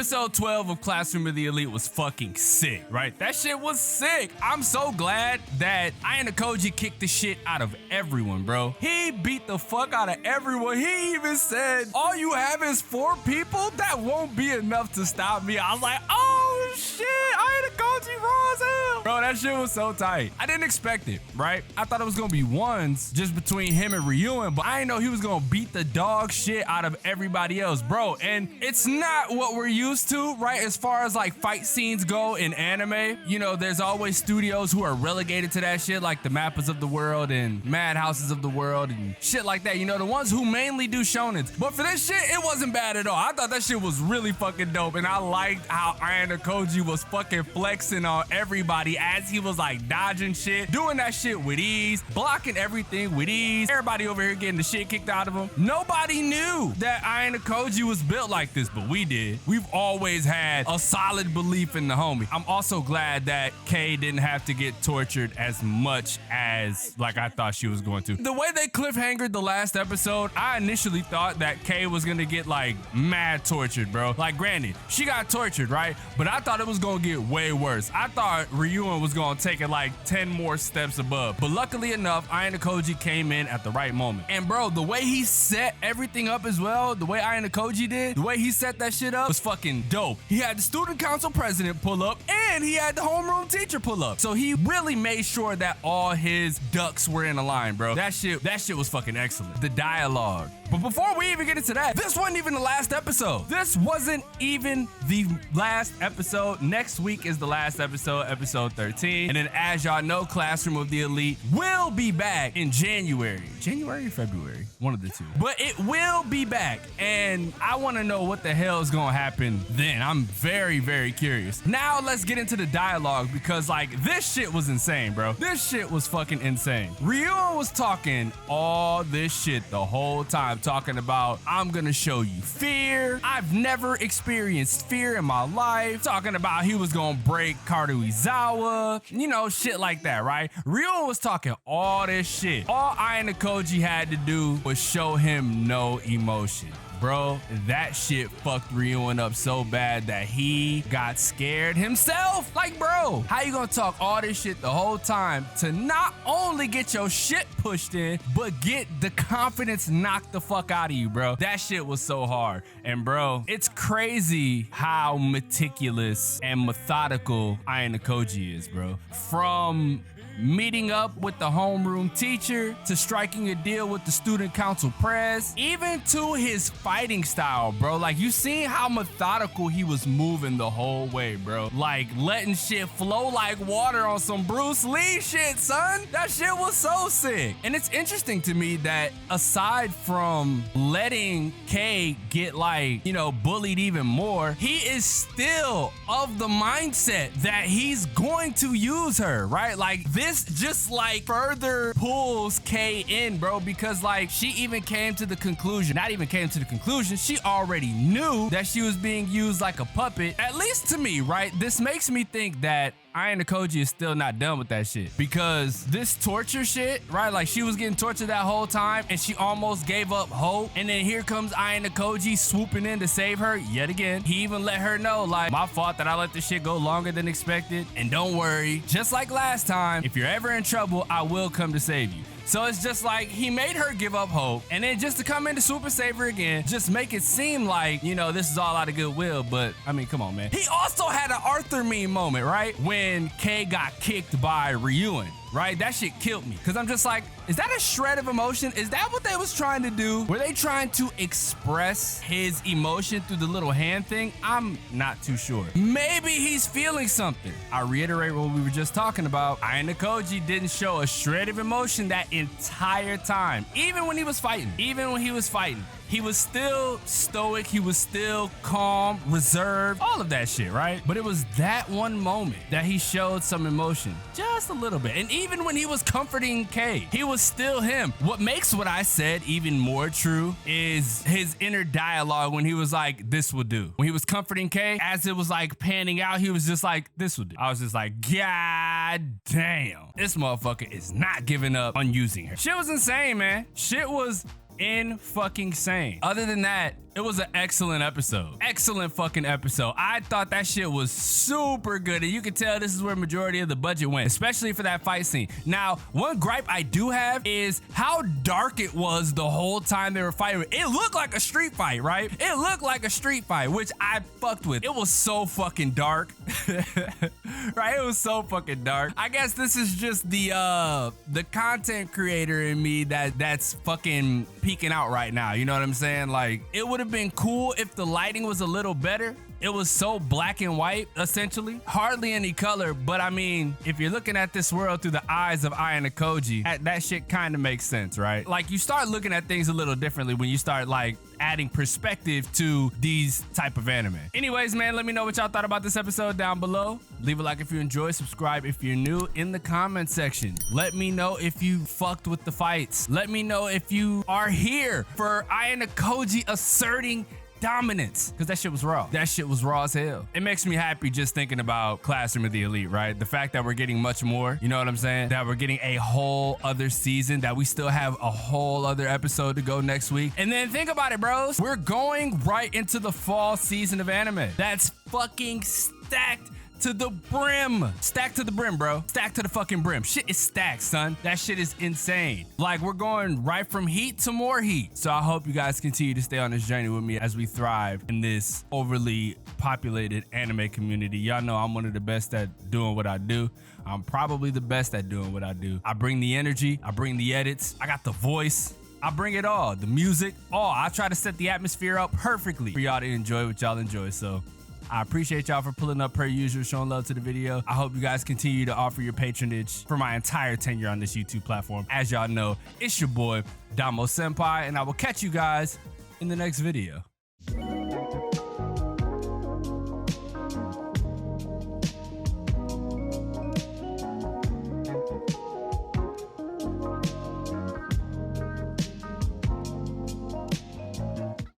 Episode 12 of Classroom of the Elite was fucking sick, right? That shit was sick. I'm so glad that Ayanokoji kicked the shit out of everyone, bro. He beat the fuck out of everyone. He even said, all you have is 4 people? That won't be enough to stop me. I was like, oh shit, Ayanokoji raw as hell. Bro, that shit was so tight. I didn't expect it, right? I thought it was gonna be ones just between him and Ryuen, but I didn't know he was gonna beat the dog shit out of everybody else, bro. And it's not what we're used to, right? As far as like fight scenes go in anime, you know, there's always studios who are relegated to that shit, like the Mappas of the world and Madhouses of the world and shit like that. You know, the ones who mainly do shonens. But for this shit, it wasn't bad at all. I thought that shit was really fucking dope, and I liked how Ayanokoji was fucking flexing on everybody as he was like dodging shit, doing that shit with ease, blocking everything with ease. Everybody over here getting the shit kicked out of him. Nobody knew that Ayanokoji was built like this, but we did. We've always had a solid belief in the homie. I'm also glad that Kay didn't have to get tortured as much as like I thought she was going to. The way they cliffhangered the last episode, I initially thought that Kay was gonna get like mad tortured, bro. Like granted, she got tortured, right? But I thought it was gonna get way worse. I thought Ryuen was gonna take it like 10 more steps above. But luckily enough, Ayanokoji came in at the right moment. And bro, the way he set everything up as well, the way Ayanokoji did, the way he set that shit up was fucking dope. He had the student council president pull up and he had the homeroom teacher pull up. So he really made sure that all his ducks were in a line, bro. That shit was fucking excellent. The dialogue. But before we even get into that, this wasn't even the last episode. This wasn't even the last episode. Next week is the last episode, episode 13. And then as y'all know, Classroom of the Elite will be back in January. January or February? One of the two. But it will be back. And I want to know what the hell is going to happen then. I'm very, very curious. Now let's get into the dialogue because like this shit was insane, bro. This shit was fucking insane. Ryuen was talking all this shit the whole time. Talking about, I'm gonna show you fear. I've never experienced fear in my life. Talking about he was gonna break Karuizawa. You know, shit like that, right? Ryuen was talking all this shit. All Ayanokoji had to do was show him no emotion. Bro, that shit fucked Ryuen up so bad that he got scared himself. Like, bro, how you gonna talk all this shit the whole time to not only get your shit pushed in, but get the confidence knocked the fuck out of you, bro? That shit was so hard. And bro, it's crazy how meticulous and methodical Ayanokoji is, bro. From meeting up with the homeroom teacher to striking a deal with the student council press, even to his fighting style, bro. Like, you seen how methodical he was moving the whole way, bro. Like, letting shit flow like water on some Bruce Lee shit, son. That shit was so sick. And it's interesting to me that aside from letting Kay get like, you know, bullied even more, he is still of the mindset that he's going to use her, right? Like, this just like further pulls Kay in, bro, because like she even came to the conclusion, not even came to the conclusion, she already knew that she was being used like a puppet. At least to me, right? This makes me think that Ayanokoji is still not done with that shit, because this torture shit, right? Like she was getting tortured that whole time and she almost gave up hope, and then here comes Ayanokoji swooping in to save her yet again. He even let her know, like, my fault that I let this shit go longer than expected, and don't worry, just like last time, if you're ever in trouble, I will come to save you. So it's just like he made her give up hope, and then just to come in to super save her again, just make it seem like, you know, this is all out of goodwill. But I mean, come on, man. He also had an Arthur meme moment, right? When Kay got kicked by Ryuen, right? That shit killed me, because I'm just like, is that a shred of emotion? Is that what they was trying to do? Were they trying to express his emotion through the little hand thing? I'm not too sure. Maybe he's feeling something. I reiterate what we were just talking about. Ayanokoji didn't show a shred of emotion that entire time. Even when he was fighting. He was still stoic, he was still calm, reserved, all of that shit, right? But it was that one moment that he showed some emotion, just a little bit. And even when he was comforting Kay, he was still him. What makes what I said even more true is his inner dialogue when he was like, this will do. When he was comforting Kay, as it was like panning out, he was just like, this will do. I was just like, God damn, this motherfucker is not giving up on using her. Shit was insane, man. Shit was insane. Other than that, it was an excellent episode. Excellent fucking episode. I thought that shit was super good, and you can tell this is where majority of the budget went, especially for that fight scene. Now, one gripe I do have is how dark it was the whole time they were fighting. It looked like a street fight, right? It looked like a street fight, which I fucked with. It was so fucking dark. Right? It was so fucking dark. I guess this is just the content creator in me that's fucking peeking out right now. You know what I'm saying? Like, it would have been cool if the lighting was a little better. It was so black and white, essentially. Hardly any color, but I mean, if you're looking at this world through the eyes of Ayanokoji, that shit kind of makes sense, right? Like, you start looking at things a little differently when you start, like, adding perspective to these type of anime. Anyways, man, let me know what y'all thought about this episode down below. Leave a like if you enjoyed, subscribe if you're new in the comment section. Let me know if you fucked with the fights. Let me know if you are here for Ayanokoji asserting dominance, because that shit was raw. That shit was raw as hell. It makes me happy just thinking about Classroom of the Elite, right? The fact that we're getting much more, you know what I'm saying? That we're getting a whole other season, that we still have a whole other episode to go next week. And then think about it, bros. We're going right into the fall season of anime. That's fucking stacked to the brim. Stacked to the brim, bro. Stacked to the fucking brim. Shit is stacked, son. That shit is insane. Like, we're going right from heat to more heat. So I hope you guys continue to stay on this journey with me as we thrive in this overly populated anime community. Y'all know I'm one of the best at doing what I do. I'm probably the best at doing what I do. I bring the energy. I bring the edits. I got the voice. I bring it all. The music. All. I try to set the atmosphere up perfectly for y'all to enjoy what y'all enjoy. So I appreciate y'all for pulling up per usual, showing love to the video. I hope you guys continue to offer your patronage for my entire tenure on this YouTube platform. As y'all know, it's your boy, xDomoSenpaix, and I will catch you guys in the next video.